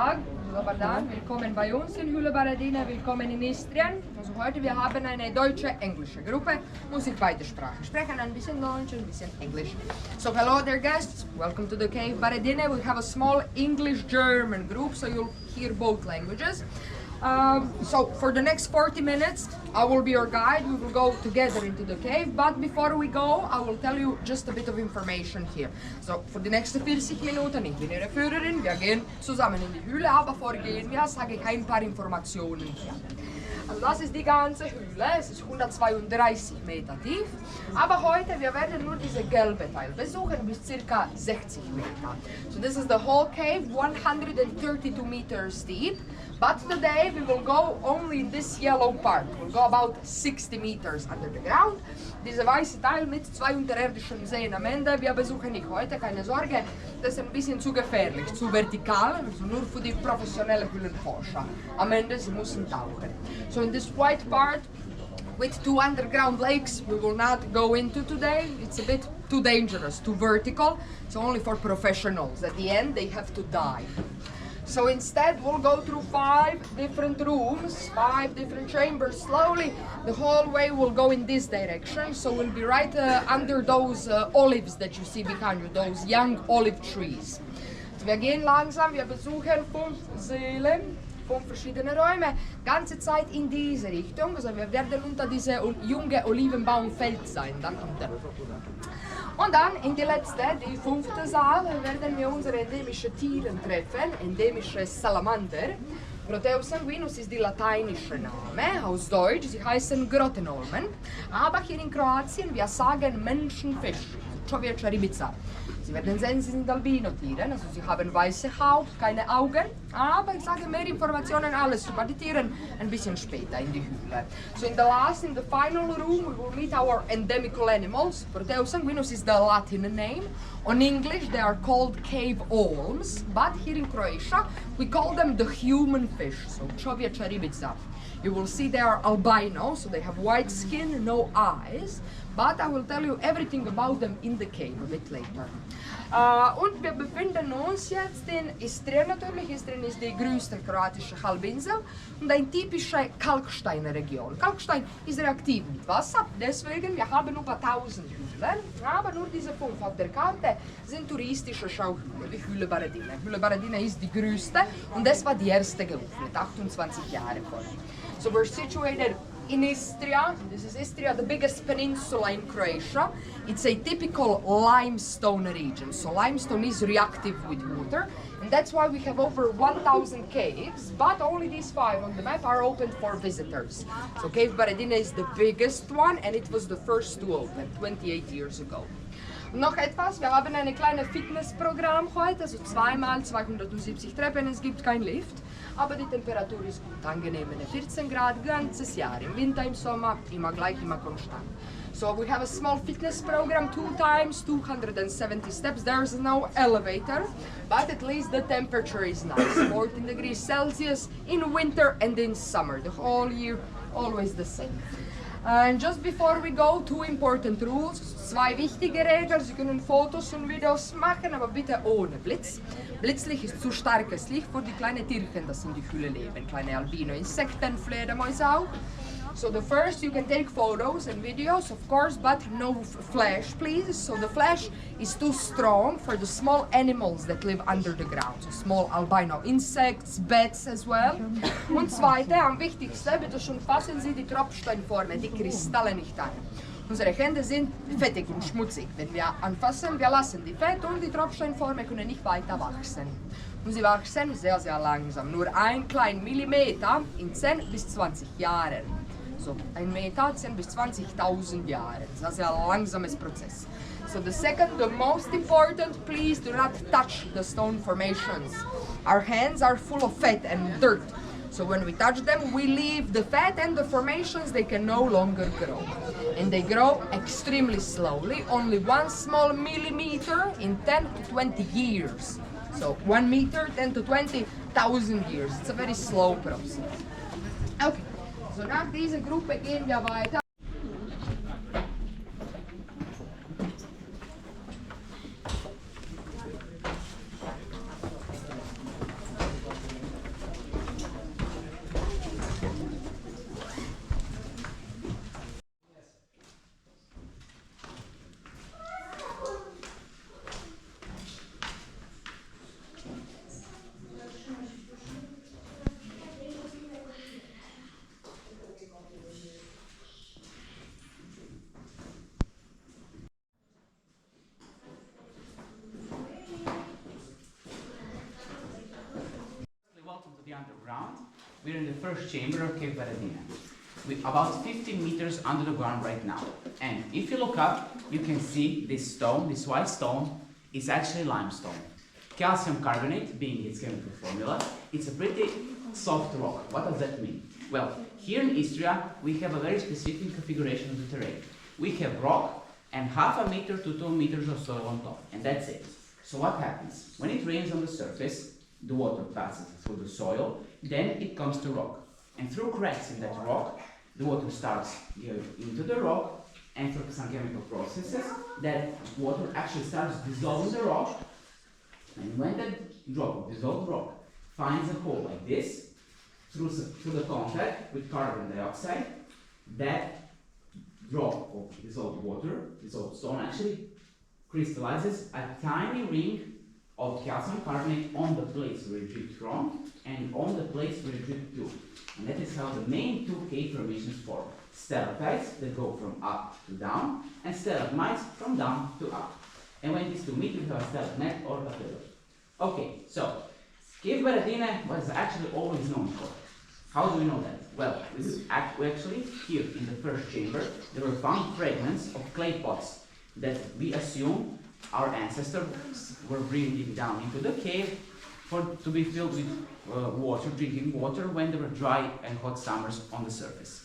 Tag, willkommen bei uns in Höhle Baredine, willkommen in Istrien. Also heute wir haben eine deutsche-englische Gruppe, muss ich beide Sprachen sprechen, ein bisschen Deutsch, ein bisschen English. So hello dear guests, welcome to the cave Baredine. We have a small English-German group, so you'll hear both languages. So for the next 40 minutes, I will be your guide. We will go together into the cave. But before we go, I will tell you just a bit of information here. So für die nächsten 40 Minuten, ich bin Ihre Führerin, wir gehen zusammen in die Höhle, aber vorgehen wir, sage ich ein paar Informationen hier. Also das ist die ganze Höhle, es ist 132 Meter tief, aber heute wir werden nur diese gelbe Teil besuchen bis circa 60 Meter. So this is the whole cave, 132 meters deep, but today we will go only in this yellow part. We'll go about 60 meters under the ground. Diese weiße Teil mit zwei unterirdischen Seen am Ende, wir besuchen nicht heute, keine Sorge, das ist ein bisschen zu gefährlich, zu vertikal, also nur für die professionellen Höhlenforscher. Am Ende, sie müssen tauchen. So in this white part, with two underground lakes, we will not go into today. It's a bit too dangerous, too vertical. It's only for professionals. At the end, they have to dive. So instead, we'll go through 5 different rooms, 5 different chambers slowly. The whole way will go in this direction. So we'll be right under those olives that you see behind you, those young olive trees. So wir gehen langsam, wir besuchen 5 Säle, 5 verschiedene Räume, ganze Zeit in diese Richtung. Also wir werden unter diese junge Olivenbaumfeld sein, dann unten. Und dann in die letzte, die 5. Saal, werden wir unsere endemischen Tiere treffen, endemische Salamander. Proteus sanguinus ist die lateinische Name, aus Deutsch, sie heißen Grottenolmen. Aber hier in Kroatien, wir sagen Menschenfisch, Čovječja ribica. Sie werden sehen, sie sind Albino-Tiere, also sie haben weiße Haut, keine Augen, aber ich sage mehr Informationen alles über die Tiere ein bisschen später in die Höhle. So in the final room, we will meet our endemical animals. Proteus sanguinus is the Latin name. On English, they are called cave olms, but here in Croatia, we call them the human fish, so Čovječja ribica. You will see they are albino, so they have white skin, no eyes. But I will tell you everything about them in the cave a bit later. Und wir befinden uns jetzt in Istrien natürlich. Istrien ist die größte kroatische Halbinsel und eine typische Kalksteinregion. Kalkstein ist reaktiv mit Wasser, deswegen wir haben über 1000 Hühlen, aber nur diese 5 auf der Karte sind touristische Schauhühlen, wie Höhle Baredine. Höhle Baredine ist die größte und das war die erste geöffnet, 28 Jahre vorher. So we're situated in Istria. This is Istria, the biggest peninsula in Croatia. It's a typical limestone region. So limestone is reactive with water, and that's why we have over 1,000 caves, but only these 5 on the map are open for visitors. So Cave Baredine is the biggest one, and it was the first to open 28 years ago. Noch etwas, wir haben ein kleines Fitnessprogramm heute, also 2x 270 Treppen, es gibt kein Lift, aber die Temperatur ist gut, angenehm, 14 Grad, ganzes Jahr, im Winter, im Sommer, immer gleich, immer konstant. So we have a small fitness program, 2x 270 steps, there's no elevator, but at least the temperature is nice, 14 degrees Celsius in winter and in summer, the whole year, always the same. And just before we go, 2 important rules. 2 wichtige Regeln. Sie können Fotos und Videos machen, aber bitte ohne Blitz. Blitzlicht ist zu starkes Licht für die kleinen Tierchen, das in die Höhle leben. Kleine Albino-Insekten, Fledermäuse auch. So the first, you can take photos and videos, of course, but no flash, please. So the flash is too strong for the small animals that live under the ground. So small albino insects, bats as well. Und zweite, am wichtigsten, bitte schon fassen Sie die Tropfsteinforme, die Kristalle nicht an. Unsere Hände sind fettig und schmutzig. Wenn wir anfassen, wir lassen die Fett und die Tropfsteinforme können nicht weiter wachsen. Und sie wachsen sehr, sehr langsam, nur ein kleiner Millimeter in 10 bis 20 Jahren. So 1 Meter, 10 bis 20.000 Jahre. Das ist ein langsames Prozess. So the second, the most important, please do not touch the stone formations. Our hands are full of fat and dirt. So when we touch them, we leave the fat and the formations, they can no longer grow. And they grow extremely slowly, only 1 small millimeter in 10 to 20 years. So 1 meter, 10 to 20,000 years. It's a very slow process. Okay. So nach dieser Gruppe gehen wir weiter. we're in the first chamber of Cave Baredine. We're about 15 meters under the ground right now. And if you look up, you can see this stone, this white stone, is actually limestone. Calcium carbonate, being its chemical formula, it's a pretty soft rock. What does that mean? Well, here in Istria, we have a very specific configuration of the terrain. We have rock and 1/2 meter to 2 meters of soil on top, and that's it. So what happens? When it rains on the surface, the water passes through the soil, then it comes to rock. And through cracks in that rock, the water starts going into the rock, and through some chemical processes, that water actually starts dissolving the rock. And when that drop of dissolved rock finds a hole like this, through the contact with carbon dioxide, that drop of dissolved water, dissolved stone, actually crystallizes a tiny ring of calcium carbonate on the place where it dripped from and on the place where it dripped to. And that is how the main two cave formations form. Stalactites that go from up to down, and stalagmites from down to up. And when these two meet, we have a stalagmite or a pillar. Okay, so Cave Baredine was actually always known for. How do we know that? Well, we actually, here in the first chamber, there were found fragments of clay pots that we assume our ancestors were bringing down into the cave to be filled with water, drinking water, when there were dry and hot summers on the surface.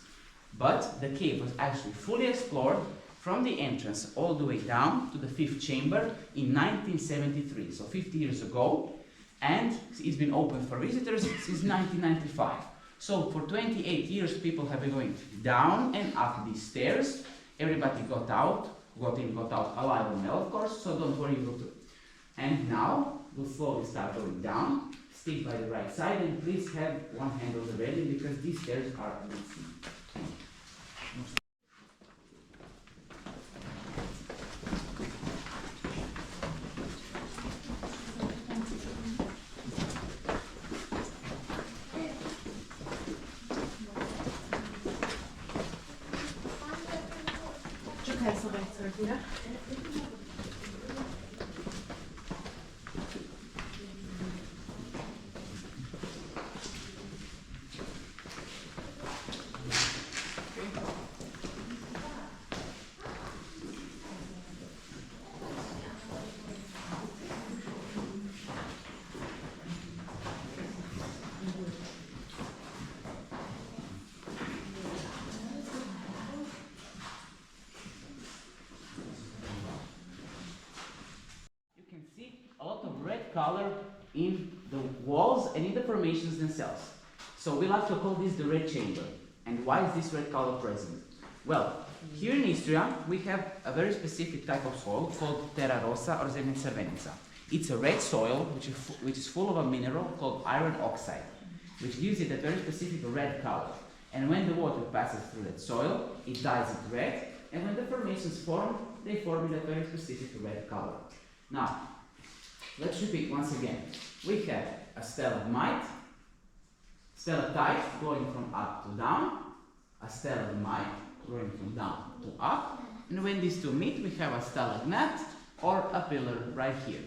But the cave was actually fully explored from the entrance all the way down to the 5th chamber in 1973, so 50 years ago, and it's been open for visitors since 1995. So for 28 years people have been going down and up these stairs. Everybody got in, got out alive and well, of course, so don't worry, you'll do. And now we'll slowly start going down. Stick by the right side, and please have one hand on the railing because these stairs are unseen. Color in the walls and in the formations themselves. So we like to call this the red chamber. And why is this red color present? Well, here in Istria we have a very specific type of soil called terra rossa or zemlja crvenica. It's a red soil which is full of a mineral called iron oxide, which gives it a very specific red color. And when the water passes through that soil, it dyes it red, and when the formations form, they form in a very specific red color. Now, let's repeat once again. We have a stalagmite going from up to down, a stalagmite going from down to up, and when these two meet, we have a stalagmite or a pillar right here.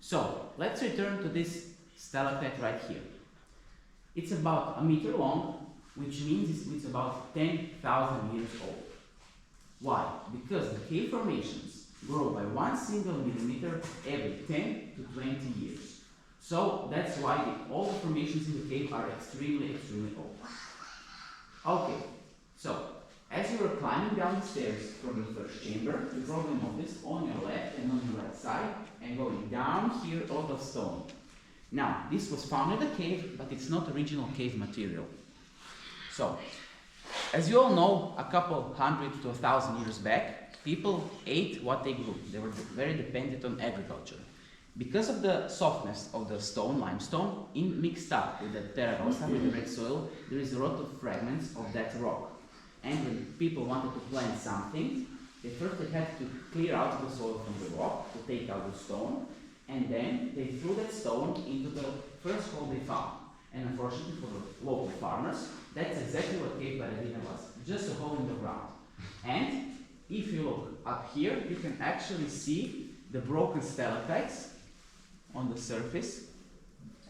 So, let's return to this stalactite right here. It's about 1 meter long, which means it's about 10,000 years old. Why? Because the cave formations grow by 1 single millimeter every 10 to 20 years. So that's why all the formations in the cave are extremely old. Okay, so as you were climbing down the stairs from the first chamber, you probably noticed on your left and on your right side, and going down here, a lot of stone. Now, this was found in the cave, but it's not original cave material. So, as you all know, a couple hundred to 1,000 years back, people ate what they grew. They were very dependent on agriculture. Because of the softness of the stone, limestone, mixed up with the terra rossa, with the red soil, there is a lot of fragments of that rock. And when people wanted to plant something, they first had to clear out the soil from the rock to take out the stone, and then they threw that stone into the first hole they found. And unfortunately for the local farmers, that's exactly what Cave Baredine was, just a hole in the ground. And if you look up here, you can actually see the broken stalactites on the surface,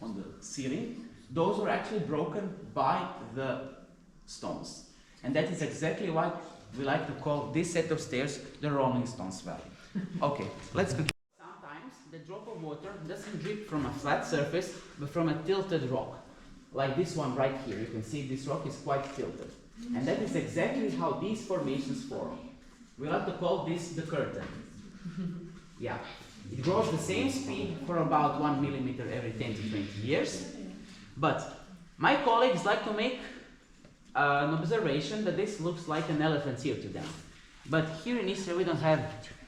on the ceiling, those were actually broken by the stones. And that is exactly why we like to call this set of stairs the Rolling Stones Valley. Okay, let's continue. Sometimes the drop of water doesn't drip from a flat surface, but from a tilted rock. Like this one right here. You can see this rock is quite tilted. And that is exactly how these formations form. We like to call this the curtain. Yeah. It grows the same speed for about 1 millimeter every 10 to 20 years. But my colleagues like to make an observation that this looks like an elephant's ear to them. But here in Istria we don't have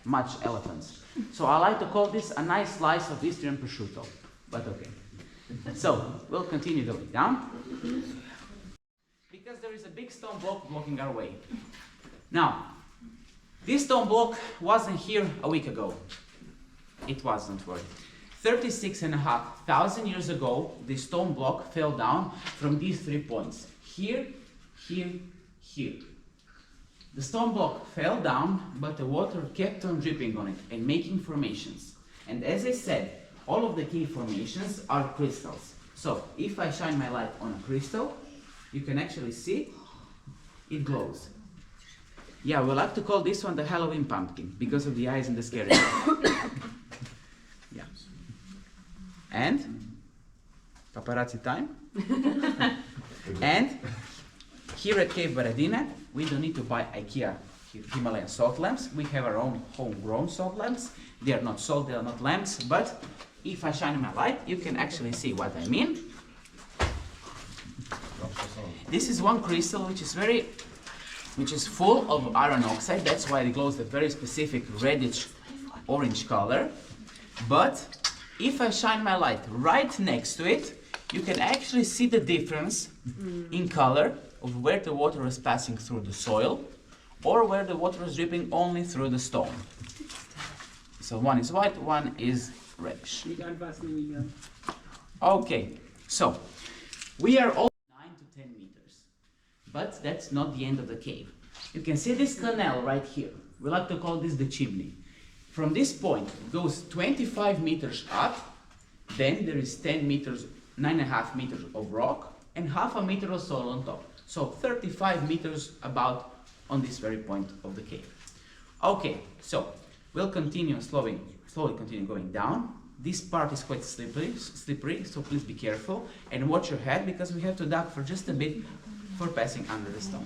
much elephants. So I like to call this a nice slice of Istrian prosciutto. But okay. So we'll continue going down. Because there is a big stone block blocking our way. Now, this stone block wasn't here a week ago. It was, don't worry. 36,500 years ago, this stone block fell down from these 3 points. Here, here, here. The stone block fell down, but the water kept on dripping on it and making formations. And as I said, all of the key formations are crystals. So, if I shine my light on a crystal, you can actually see it glows. Yeah, we like to call this one the Halloween pumpkin because of the eyes and the scary eyes. Yeah. And paparazzi time. And here at Cave Baredine, we don't need to buy IKEA Himalayan salt lamps. We have our own homegrown salt lamps. They are not salt, they are not lamps, but if I shine my light, you can actually see what I mean. This is one crystal which is full of iron oxide. That's why it glows a very specific reddish orange color. But if I shine my light right next to it, you can actually see the difference in color of where the water is passing through the soil or where the water is dripping only through the stone. So one is white, one is reddish. Okay, so we are all 9 to 10 meters, but that's not the end of the cave. You can see this canal right here. We like to call this the chimney. From this point, it goes 25 meters up, then there is 10 meters, 9.5 meters of rock, and half a meter of soil on top. So 35 meters about on this very point of the cave. Okay, so we'll continue slowly continue going down. This part is quite slippery, so please be careful and watch your head because we have to duck for just a bit for passing under the stone.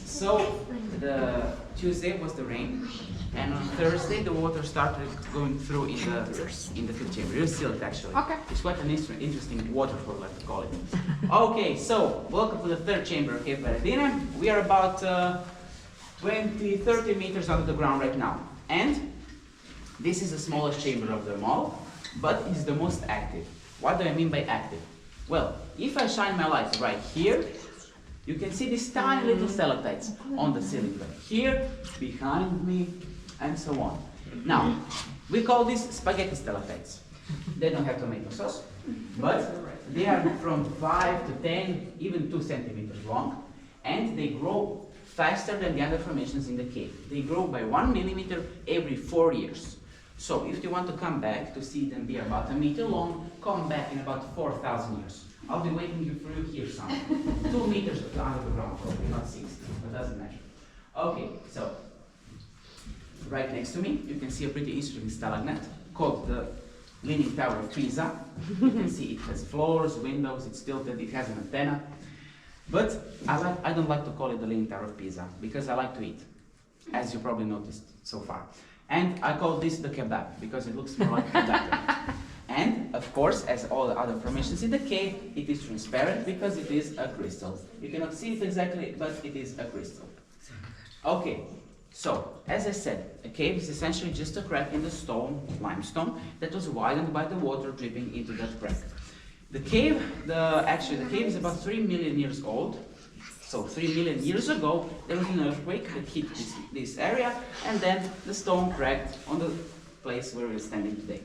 So the Tuesday was the rain, and on Thursday the water started going through in the field chamber. You'll see it actually. Okay. It's quite an interesting waterfall, let's call it. Okay, so welcome to the third chamber of Cave Baredine. We are about 20-30 meters out of the ground right now, and this is the smallest chamber of them all, but it's the most active. What do I mean by active? Well, if I shine my light right here, you can see these tiny little stalactites on the ceiling right here, behind me, and so on. Now, we call these spaghetti stalactites. They don't have tomato sauce, but they are from 5 to 10, even 2 centimeters long, and they grow faster than the other formations in the cave. They grow by 1 millimeter every 4 years. So if you want to come back to see them be about 1 meter long, come back in about 4,000 years. I'll be waiting for you here somewhere. 2 meters under the ground, probably, not 60, but doesn't matter. Okay, so right next to me, you can see a pretty interesting stalagmite called the Leaning Tower of Pisa. You can see it has floors, windows, it's tilted, it has an antenna. But I don't like to call it the Leaning Tower of Pisa because I like to eat, as you probably noticed so far. And I call this the kebab because it looks more like kebab. And, of course, as all the other formations in the cave, it is transparent because it is a crystal. You cannot see it exactly, but it is a crystal. Okay, so, as I said, a cave is essentially just a crack in the stone, limestone, that was widened by the water dripping into that crack. The cave is about 3 million years old. So 3 million years ago, there was an earthquake that hit this area, and then the stone cracked on the place where we're standing today.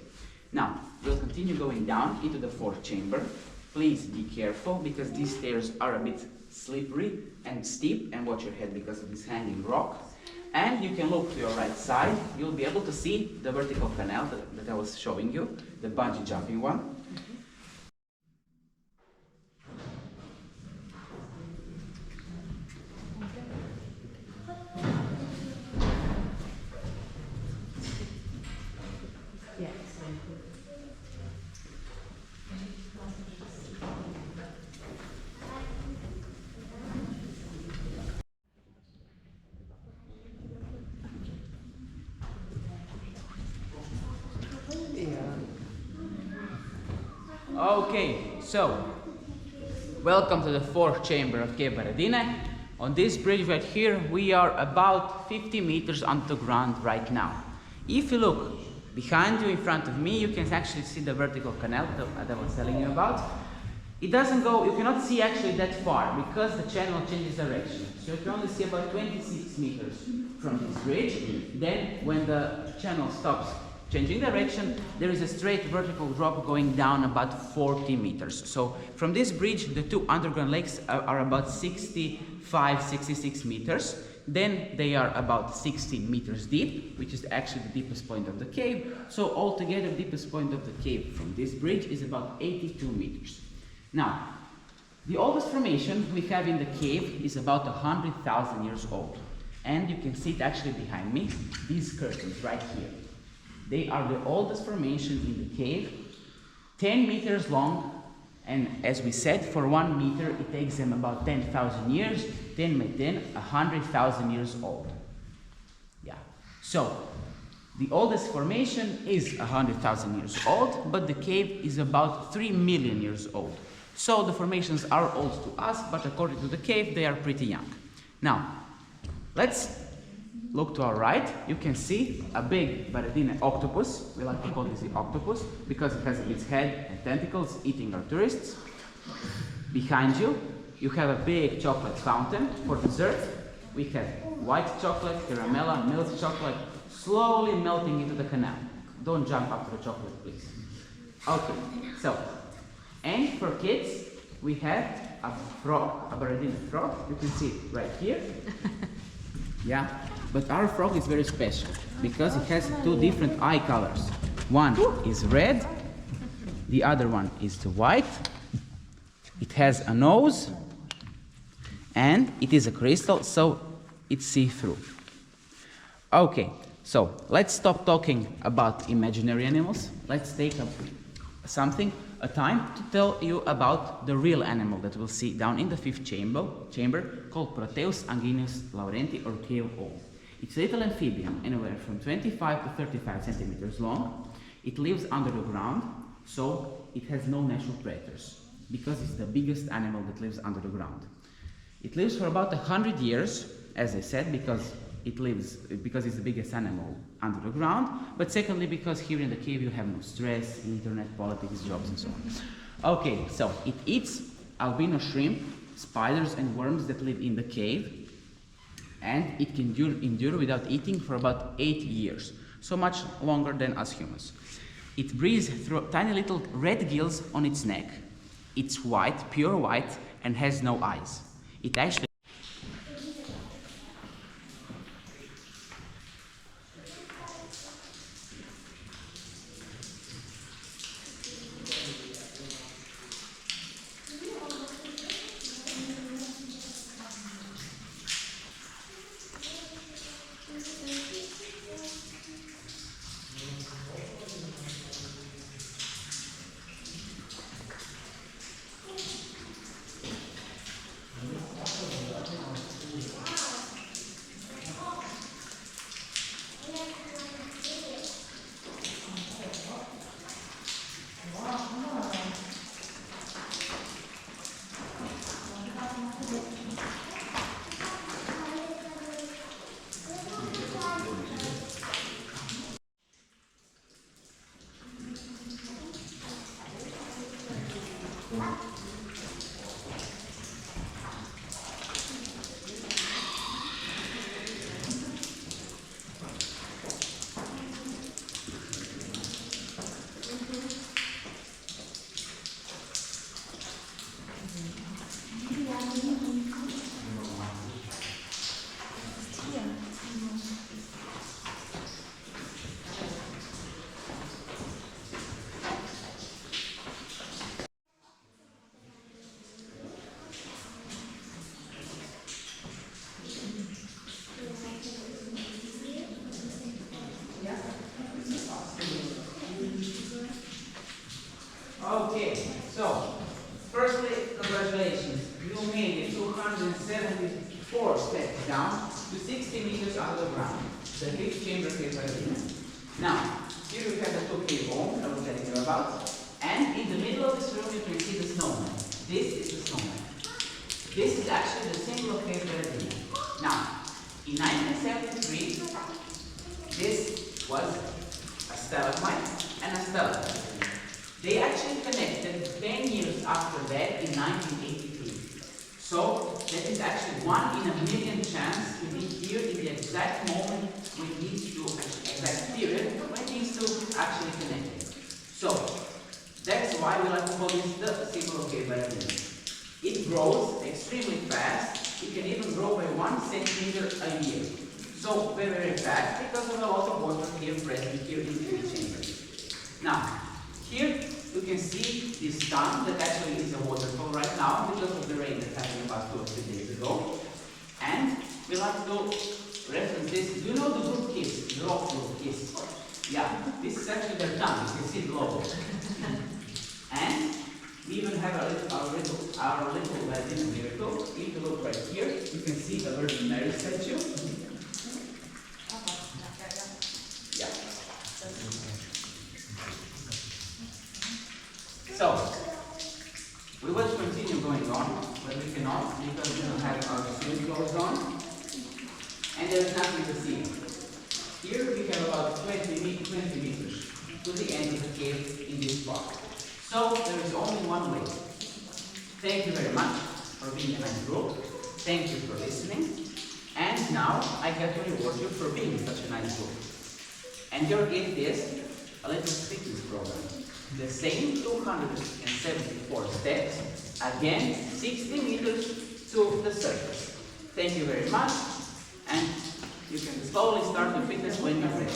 Now, we'll continue going down into the fourth chamber. Please be careful, because these stairs are a bit slippery and steep, and watch your head because of this hanging rock. And you can look to your right side, you'll be able to see the vertical canal that I was showing you, the bungee jumping one. Okay, so welcome to the fourth chamber of Cave Baredine. On this bridge right here, we are about 50 meters under the ground right now. If you look behind you, in front of me, you can actually see the vertical canal that I was telling you about. It doesn't go, you cannot see actually that far because the channel changes direction. So you can only see about 26 meters from this bridge. Then when the channel stops changing direction, there is a straight vertical drop going down about 40 meters. So from this bridge, the two underground lakes are about 65, 66 meters. Then they are about 16 meters deep, which is actually the deepest point of the cave. So altogether, the deepest point of the cave from this bridge is about 82 meters. Now, the oldest formation we have in the cave is about 100,000 years old. And you can see it actually behind me, these curtains right here. They are the oldest formation in the cave, 10 meters long, and as we said, for 1 meter it takes them about 10,000 years, 10 by 10, 100,000 years old. Yeah, so the oldest formation is 100,000 years old, but the cave is about 3 million years old. So the formations are old to us, but according to the cave, they are pretty young. Now, let's look to our right. You can see a big Baredine octopus. We like to call this the octopus because it has its head and tentacles eating our tourists. Behind you, you have a big chocolate fountain for dessert. We have white chocolate, caramella, milk chocolate, slowly melting into the canal. Don't jump after the chocolate, please. Okay, so, and for kids, we have a frog, a Baredine frog. You can see it right here. Yeah, but our frog is very special because it has two different eye colors. One is red, the other one is white. It has a nose, and it is a crystal, so it's see-through. Okay, so let's stop talking about imaginary animals. Let's take a time to tell you about the real animal that we'll see down in the fifth chamber called Proteus anguinus laurenti, or cave owl. It's a little amphibian, anywhere from 25 to 35 centimeters long. It lives under the ground, so it has no natural predators because it's the biggest animal that lives under the ground. It lives for about 100 years, as I said, because it's the biggest animal under the ground, but secondly because here in the cave you have no stress, internet, politics, jobs and so on. Okay, so it eats albino shrimp, spiders and worms that live in the cave, and it can endure without eating for about 8 years, so much longer than us humans. It breathes through tiny little red gills on its neck. It's white, pure white, and has no eyes. It actually Okay, so firstly, congratulations. You made it 274 steps down to 60 meters under the ground. The fifth chamber cave Baredine. Now, here we have the two cave homes I was telling you about. And in the middle of this room you can see the snowman. This is the snowman. This is actually the symbol of cave Baredine. Now, in 1973, this was a stalagmite and a stalactite. They actually connected 10 years after that in 1983. So that is actually 1 in a million chance to be here in the exact moment when these two, exact period, when these two actually connected. So that's why we like to call this the symbol of cave Baredine. It grows extremely fast. It can even grow by 1 centimeter a year. So very, very fast because of a lot of water here present here in the chamber. Now, here you can see this town that actually is a waterfall right now because of the rain that happened about 2 or 3 days ago. And we like to reference this. Do you know the group kiss? The rock group kiss? Yeah, this is actually their tongue. You can see the logo. And we even have our little Baredine miracle. If you look right here, you can see the Virgin Mary statue. Yeah. So, we will continue going on, but we cannot because we don't have our swim clothes on. And there is nothing to see. Here we have about 20 meters to the end of the cave in this spot. So, there is only one way. Thank you very much for being in my group. Thank you for listening. And now I get to reward you for being such a nice group. And your gift is a little fitness program. The same 274 steps, again 60 meters to the surface. Thank you very much, and you can slowly start the fitness when you're ready.